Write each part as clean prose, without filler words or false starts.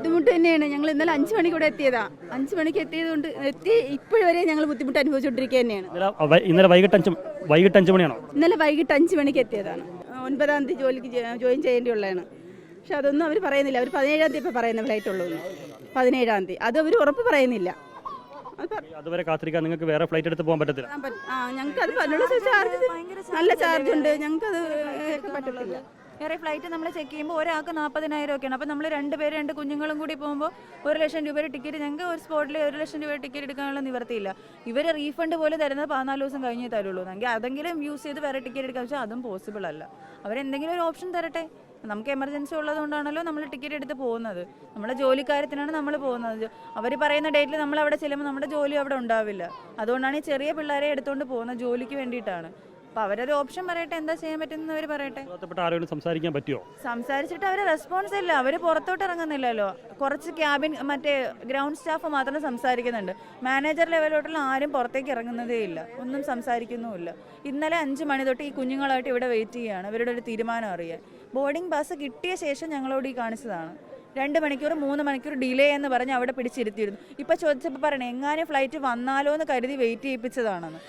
ബുദ്ധിമുട്ട് തന്നെയാണ്. ഞങ്ങൾ ഇന്നലെ 5 മണിക്ക് ഇവിടെ എത്തിയതാ. 5 മണിക്ക് എത്തിയതുകൊണ്ട് ഇപ്പോഴുവരെ ഞങ്ങൾ ബുദ്ധിമുട്ട് അനുഭവിച്ചുകൊണ്ടിരിക്കുക തന്നെയാണ്. ഇന്നലെ വൈകിട്ട് 5 മണിയാണോ? ഇന്നലെ വൈകിട്ട് 5 മണിക്ക് എത്തിയതാണ്. 9-ാം തീയതി ജോലിക്ക് ജോയിൻ ചെയ്യേണ്ടിയുള്ളതാണ്. പക്ഷെ അതൊന്നും അവർ പറയുന്നില്ല. അവർ 17-ാം തീയതി ഇപ്പോൾ പറയുന്ന ഫ്ലൈറ്റുള്ളൂ. 17-ാം തീയതി അത് അവർ ഉറപ്പ് പറയുന്നില്ല. അതുവരെ കാത്തിരിക്കാൻ നിങ്ങൾക്ക് വേറെ ഫ്ലൈറ്റ് എടുത്ത് പോകാൻ പറ്റത്തില്ല. ഞങ്ങൾക്ക് അത് നല്ല ചാർജ് ഉണ്ട്. ഞങ്ങൾക്കത് പറ്റത്തില്ല. വേറെ ഫ്ലൈറ്റ് നമ്മൾ ചെക്ക് ചെയ്യുമ്പോൾ ഒരാൾക്ക് 40,000 ഒക്കെയാണ്. അപ്പോൾ നമ്മൾ 2 കുഞ്ഞുങ്ങളും കൂടി പോകുമ്പോൾ 1 ലക്ഷം രൂപയുടെ ടിക്കറ്റ്, ഞങ്ങൾക്ക് ഒരു സ്പോട്ടിൽ 1 ലക്ഷം രൂപയുടെ ടിക്കറ്റ് എടുക്കാനുള്ള നിവർത്തിയില്ല. ഇവർ റീഫണ്ട് പോലും തരുന്നത് 14 ദിവസം കഴിഞ്ഞേ തരുള്ളൂ. എങ്കിൽ അതെങ്കിലും യൂസ് ചെയ്ത് വേറെ ടിക്കറ്റ് എടുക്കാൻ വെച്ചാൽ അതും പോസിബിൾ അല്ല. അവരെന്തെങ്കിലും ഒരു ഓപ്ഷൻ തരട്ടെ. നമുക്ക് എമർജൻസി ഉള്ളതുകൊണ്ടാണല്ലോ നമ്മൾ ടിക്കറ്റ് എടുത്ത് പോകുന്നത്. നമ്മുടെ ജോലിക്കാര്യത്തിനാണ് നമ്മൾ പോകുന്നത്. അവർ പറയുന്ന ഡേറ്റിൽ നമ്മൾ അവിടെ ചെല്ലുമ്പോൾ നമ്മുടെ ജോലി അവിടെ ഉണ്ടാവില്ല. അതുകൊണ്ടാണ് ഈ ചെറിയ പിള്ളേരെ എടുത്തുകൊണ്ട് പോകുന്നത്, ജോലിക്ക് വേണ്ടിയിട്ടാണ്. അപ്പോൾ അവരൊരു ഓപ്ഷൻ പറയട്ടെ, എന്താ ചെയ്യാൻ പറ്റുന്ന അവർ പറയട്ടെ. സംസാരിക്കാൻ പറ്റുമോ? സംസാരിച്ചിട്ട് അവർ റെസ്പോൺസ് ഇല്ല. അവർ പുറത്തോട്ട് ഇറങ്ങുന്നില്ലല്ലോ. കുറച്ച് ക്യാബിൻ മറ്റേ ഗ്രൗണ്ട് സ്റ്റാഫ് മാത്രം സംസാരിക്കുന്നുണ്ട്. മാനേജർ ലെവലോട്ടുള്ള ആരും പുറത്തേക്ക് ഇറങ്ങുന്നതേ ഇല്ല, ഒന്നും സംസാരിക്കുന്നുമില്ല. ഇന്നലെ 5 മണി തൊട്ട് ഈ കുഞ്ഞുങ്ങളായിട്ട് ഇവിടെ വെയിറ്റ് ചെയ്യുകയാണ് അവരുടെ ഒരു തീരുമാനം അറിയാൻ. ബോർഡിംഗ് പാസ് കിട്ടിയ ശേഷം ഞങ്ങളോട് ഈ കാണിച്ചതാണ്. 2 മണിക്കൂർ 3 മണിക്കൂർ ഡിലേ എന്ന് പറഞ്ഞ് അവിടെ പിടിച്ചിരുത്തിയിരുന്നു. ഇപ്പം ചോദിച്ചപ്പോൾ പറയണേ എങ്ങാനും ഫ്ലൈറ്റ് വന്നാലോ എന്ന് കരുതി വെയിറ്റ് ചെയ്യിപ്പിച്ചതാണെന്ന്.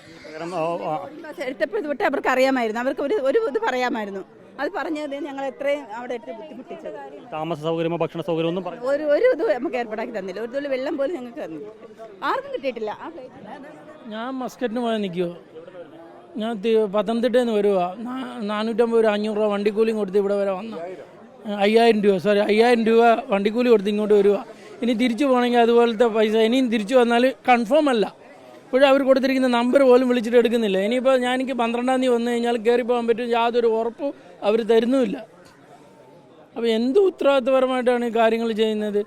എടുത്തപ്പോൾ തൊട്ട് അവർക്ക് അറിയാമായിരുന്നു. അവർക്ക് ഒരു ഇത് പറയാമായിരുന്നു. അത് പറഞ്ഞത് ഞങ്ങൾ എത്രയും അവിടെ എടുത്ത് ബുദ്ധിമുട്ടിച്ചത്. താമസ സൗകര്യമോ ഭക്ഷണ സൗകര്യമോ ഒന്നും ഒരു ഇത് നമുക്ക് ഏർപ്പാടാക്കി തന്നില്ല. ഒരു തുള്ളി വെള്ളം പോലും ഞങ്ങൾക്ക് തന്നില്ല. ആർക്കും കിട്ടിയിട്ടില്ല. ഞാൻ മസ്കറ്റിന് പോയാൽ നിൽക്കുമോ? ഞാൻ പത്തനംതിട്ടയിൽ നിന്ന് വരുക. 450 500 രൂപ വണ്ടിക്കൂലിയും കൊടുത്ത് ഇവിടെ വരെ വന്നു. 5000 രൂപ വണ്ടിക്കൂലി കൊടുത്ത് ഇങ്ങോട്ട് വരിക. ഇനി തിരിച്ചു പോകണമെങ്കിൽ അതുപോലത്തെ പൈസ ഇനിയും തിരിച്ചു വന്നാൽ കൺഫേം അല്ല. ഇപ്പോഴും അവർ കൊടുത്തിരിക്കുന്ന നമ്പർ പോലും വിളിച്ചിട്ട് എടുക്കുന്നില്ല. ഇനിയിപ്പോൾ എനിക്ക് 12-ാം തീയതി വന്നു കഴിഞ്ഞാൽ കയറി പോകാൻ പറ്റും, യാതൊരു ഉറപ്പും അവർ തരുന്നുമില്ല. അപ്പോൾ എന്ത് ഉത്തരവാദിത്വപരമായിട്ടാണ് ഈ കാര്യങ്ങൾ ചെയ്യുന്നത്?